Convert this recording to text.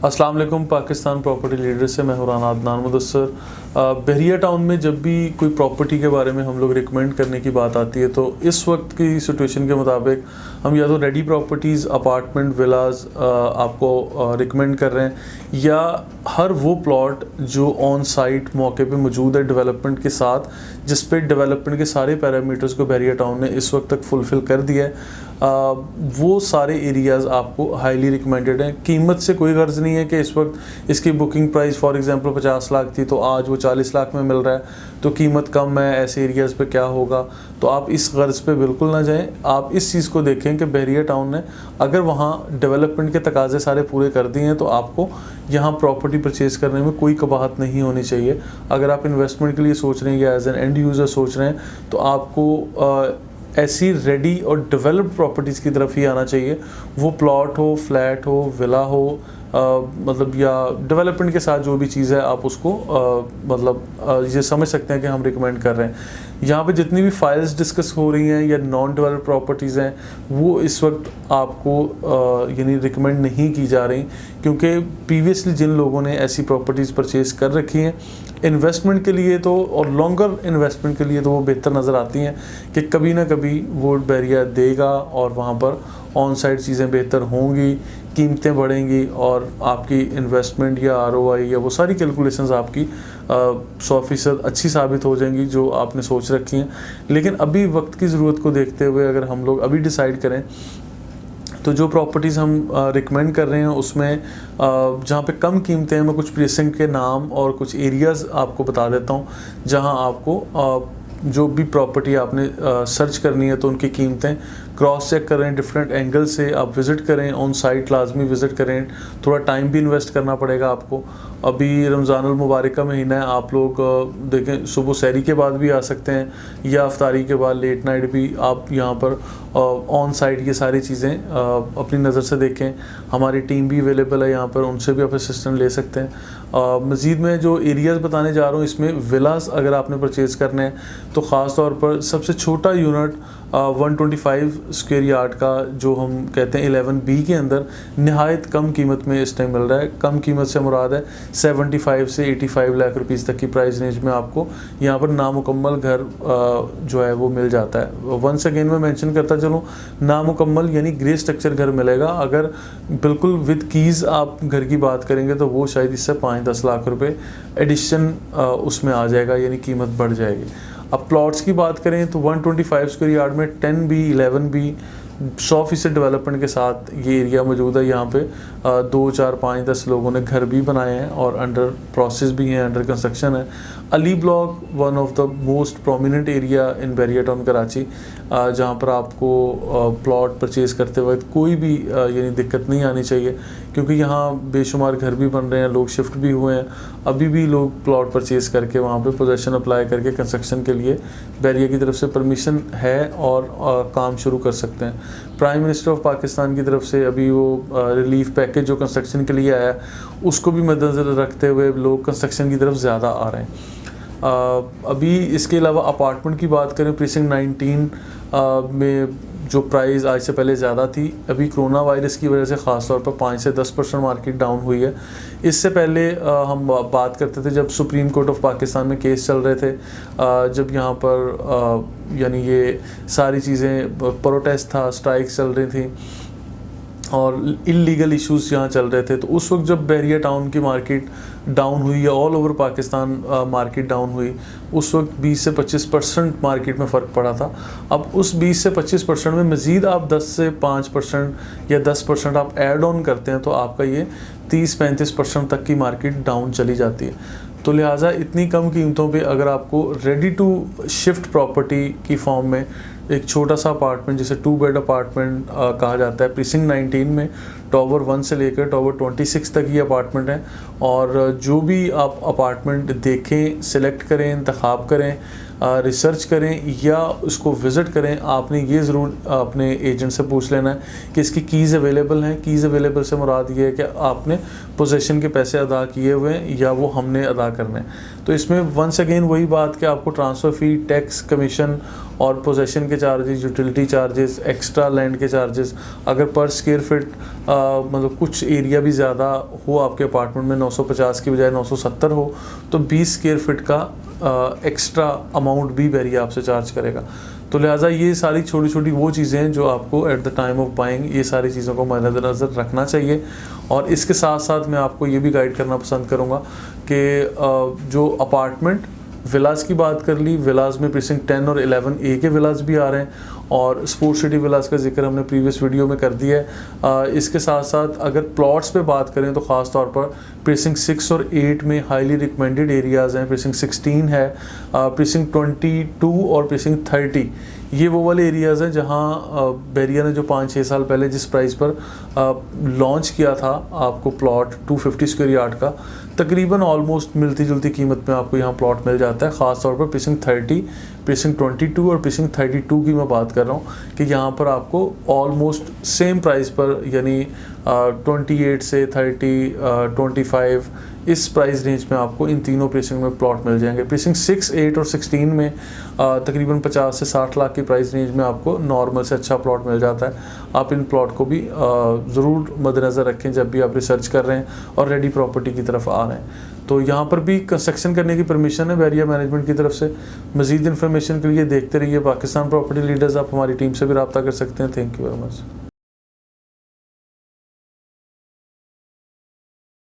अस्सलाम वालेकुम। Pakistan property leader से मैं हुरान अदनान मुदस्सर। बहरिया टाउन में जब भी कोई प्रॉपर्टी के बारे में हम लोग रिकमेंड करने की बात आती है तो इस वक्त की सिचुएशन के मुताबिक हम या तो रेडी प्रॉपर्टीज़, अपार्टमेंट, विलाज आपको रिकमेंड कर रहे हैं, या हर वो प्लॉट जो ऑन साइट मौके पे मौजूद है डेवलपमेंट के साथ, जिस पे डेवलपमेंट के सारे पैरामीटर्स को बहरिया टाउन ने इस वक्त तक फुलफ़िल कर दिया है। वो सारे एरियाज़ आपको हाईली रिकमेंडेड हैं। कीमत से कोई गर्ज नहीं है कि इस वक्त इसकी booking price for example 50 lakh थी तो आज वो 40 लाख में मिल रहा है, तो कीमत कम है, ऐसे एरियाज़ पे क्या होगा। तो आप इस गर्ज पे बिल्कुल ना जाएं। आप इस चीज़ को देखें कि बहरिया टाउन ने अगर वहाँ डेवलपमेंट के तकाजे सारे पूरे कर दिए हैं तो आपको यहाँ प्रॉपर्टी परचेज़ करने में कोई कबाहत नहीं होनी चाहिए। अगर आप इन्वेस्टमेंट के लिए सोच रहे हैं या एज एन एंड यूज़र सोच रहे हैं तो आपको ऐसी रेडी और डेवलप्ड प्रॉपर्टीज़ की तरफ ही आना चाहिए। वो प्लॉट हो, फ्लैट हो, विला हो, मतलब या डेवलपमेंट के साथ जो भी चीज़ है आप उसको ये समझ सकते हैं कि हम रिकमेंड कर रहे हैं। यहाँ पे जितनी भी फाइल्स डिस्कस हो रही हैं या नॉन डेवलप्ड प्रॉपर्टीज़ हैं वो इस वक्त आपको यानी रिकमेंड नहीं की जा रही, क्योंकि प्रीवियसली जिन लोगों ने ऐसी प्रॉपर्टीज़ परचेज़ कर रखी हैं इन्वेस्टमेंट के लिए तो, और लॉन्गर इन्वेस्टमेंट के लिए तो वो बेहतर नज़र आती हैं कि कभी ना कभी वो बहरिया देगा और वहाँ पर ऑन साइड चीज़ें बेहतर होंगी, कीमतें बढ़ेंगी और आपकी इन्वेस्टमेंट या ROI या वो सारी कैलकुलेशंस आपकी 100% अच्छी साबित हो जाएंगी जो आपने सोच रखी हैं। लेकिन अभी वक्त की ज़रूरत को देखते हुए अगर हम लोग अभी डिसाइड करें तो जो प्रॉपर्टीज़ हम रिकमेंड कर रहे हैं उसमें जहाँ पे कम कीमतें हैं, मैं कुछ प्रेसेंट के नाम और कुछ एरियाज़ आपको बता देता हूँ जहाँ आपको जो भी प्रॉपर्टी आपने सर्च करनी है तो उनकी कीमतें क्रॉस चेक करें, डिफरेंट एंगल से आप विज़िट करें, ऑन साइट लाजमी विज़िट करें। थोड़ा टाइम भी इन्वेस्ट करना पड़ेगा आपको। अभी रमज़ानुल मुबारक का महीना है, आप लोग देखें सुबह सहरी के बाद भी आ सकते हैं या अफ्तारी के बाद लेट नाइट भी आप यहाँ पर ऑन साइट ये सारी चीज़ें अपनी नज़र से देखें। हमारी टीम भी अवेलेबल है यहाँ पर, उनसे भी आप असिस्टेंट ले सकते हैं। मज़ीद में जो एरियाज़ बताने जा रहा हूँ इसमें विलास अगर आपने परचेज़ करने हैं तो ख़ास तौर पर सबसे छोटा यूनिट 125 स्क्वायर यार्ड का जो हम कहते हैं 11B के अंदर नहायत कम कीमत में इस टाइम मिल रहा है। कम कीमत से मुराद है 75 से 85 लाख रुपीज़ तक की प्राइस रेंज में आपको यहाँ पर नामुकम्मल घर जो है वो मिल जाता है। वंस अगेन मैं मेंशन करता चलूँ, नामुकम्मल यानी ग्रे स्ट्रक्चर घर मिलेगा। अगर बिल्कुल विद कीज़ आप घर की बात करेंगे तो वो शायद इससे 5-10 लाख रुपए एडिशन उसमें आ जाएगा, यानी कीमत बढ़ जाएगी। अब प्लॉट्स की बात करें तो 125 स्क्वायर यार्ड में 10B, 11B 100% डेवलपमेंट के साथ ये एरिया मौजूद है। यहाँ पे 2, 4, 5, 10 लोगों ने घर भी बनाए हैं और अंडर प्रोसेस भी हैं, अंडर कंस्ट्रक्शन है। Ali block one of the most prominent area in Bahria town Karachi, जहाँ पर आपको प्लॉट परचेज़ करते वक्त कोई भी यानी दिक्कत नहीं आनी चाहिए, क्योंकि यहाँ बेशुमार घर भी बन रहे हैं, लोग शिफ्ट भी हुए हैं। अभी भी लोग प्लॉट परचेज़ करके वहाँ पे पोजेसन अप्लाई करके कंस्ट्रक्शन के लिए बहरिया की तरफ से परमिशन है और काम शुरू कर सकते हैं। प्राइम मिनिस्टर ऑफ पाकिस्तान की तरफ से अभी वो रिलीफ पैकेज जो कंस्ट्रक्शन के लिए आया उसको भी मद्देनज़र रखते हुए लोग कंस्ट्रक्शन की तरफ ज़्यादा आ रहे हैं। अभी इसके अलावा अपार्टमेंट की बात करें, प्रीसिंक्ट 19 में जो प्राइस आज से पहले ज़्यादा थी, अभी कोरोना वायरस की वजह से ख़ास तौर पर 5 से 10% मार्केट डाउन हुई है। इससे पहले हम बात करते थे जब सुप्रीम कोर्ट ऑफ पाकिस्तान में केस चल रहे थे, जब यहाँ पर यानी ये सारी चीज़ें प्रोटेस्ट था, स्ट्राइक्स चल रही थी और इल्लीगल इश्यूज़ यहाँ चल रहे थे, तो उस वक्त जब बहरिया टाउन की मार्केट डाउन हुई या all over Pakistan market down हुई, उस वक्त 20 से 25% मार्केट में फ़र्क पड़ा था। अब उस 20 से 25% में मज़ीद आप 10 से 5% या 10% आप ऐड ऑन करते हैं तो आपका ये 30-35% तक की मार्केट डाउन चली जाती है। तो लिहाजा इतनी कम कीमतों पे अगर आपको रेडी टू शिफ्ट प्रॉपर्टी की फॉर्म में एक छोटा सा अपार्टमेंट, जिसे 2 बेड अपार्टमेंट कहा जाता है, प्रीसिंक्ट 19 में टावर 1 से लेकर टावर 26 तक ये अपार्टमेंट हैं। और जो भी आप अपार्टमेंट देखें, सिलेक्ट करें, इंतखाब करें, रिसर्च करें या उसको विज़िट करें, आपने ये ज़रूर अपने एजेंट से पूछ लेना है कि इसकी कीज़ अवेलेबल हैं। कीज़ अवेलेबल से मुराद ये है कि आपने पोजेसन के पैसे अदा किए हुए हैं या वो हमने अदा करने हैं। तो इसमें वंस अगेन वही बात कि आपको ट्रांसफ़र फ़ी, टैक्स, कमीशन और पोजेसन के charges, utility charges, extra land के चार्जेस, अगर पर स्क्वायर फिट मतलब कुछ एरिया भी ज़्यादा हो आपके अपार्टमेंट में, 950 की बजाय 970 हो, तो 20 स्क्वायर फिट का एक्स्ट्रा अमाउंट भी बैरिया आपसे चार्ज करेगा। तो लिहाजा ये सारी छोटी छोटी वो चीज़ें हैं जो आपको at the time of buying ये सारी चीज़ों को मद्देनज़र रखना चाहिए। और इसके साथ साथ मैं आपको ये भी गाइड करना पसंद करूँगा कि जो अपार्टमेंट विलास की बात कर ली, विलास में प्रीसिंक्ट 10 और 11A के विलास भी आ रहे हैं और स्पोर्ट्स सिटी विलास का जिक्र हमने प्रीवियस वीडियो में कर दिया है। इसके साथ साथ अगर प्लॉट्स पे बात करें तो ख़ास तौर पर प्रीसिंक्ट 6 और 8 में हाईली रिकमेंडेड एरियाज़ हैं। प्रीसिंक्ट 16 है, प्रीसिंक्ट 22 और प्रीसिंक्ट 30 ये वो वाले एरियाज़ हैं जहां बैरिया ने जो 5-6 साल पहले जिस प्राइस पर लॉन्च किया था आपको प्लॉट 250 स्क्वायर यार्ड का, तकरीबन ऑलमोस्ट मिलती जुलती कीमत में आपको यहाँ प्लॉट मिल जाता है। ख़ास तौर पर प्रीसिंक्ट 30, प्रीसिंक्ट 22 और प्रीसिंक्ट 32 की मैं बात कर रहा हूँ कि यहाँ पर आपको ऑलमोस्ट सेम प्राइस पर यानी 28 से 30, 25 इस प्राइस रेंज में आपको इन तीनों प्रीसिंक्ट में प्लॉट मिल जाएंगे। प्रीसिंक्ट 6, 8 और 16 में तकरीबन 50 से 60 लाख की प्राइस रेंज में आपको नॉर्मल से अच्छा प्लॉट मिल जाता है। आप इन प्लॉट को भी ज़रूर मद्देनज़र रखें जब भी आप रिसर्च कर रहे हैं और रेडी प्रॉपर्टी की तरफ आ रहे हैं। तो यहाँ पर भी कंस्ट्रक्शन करने की परमिशन है बैरिया मैनेजमेंट की तरफ से। मज़ीद इन्फॉर्मेशन के लिए देखते रहिए पाकिस्तान प्रॉपर्टी लीडर्स। आप हमारी टीम से भी रब्ता कर सकते हैं। Thank you very much.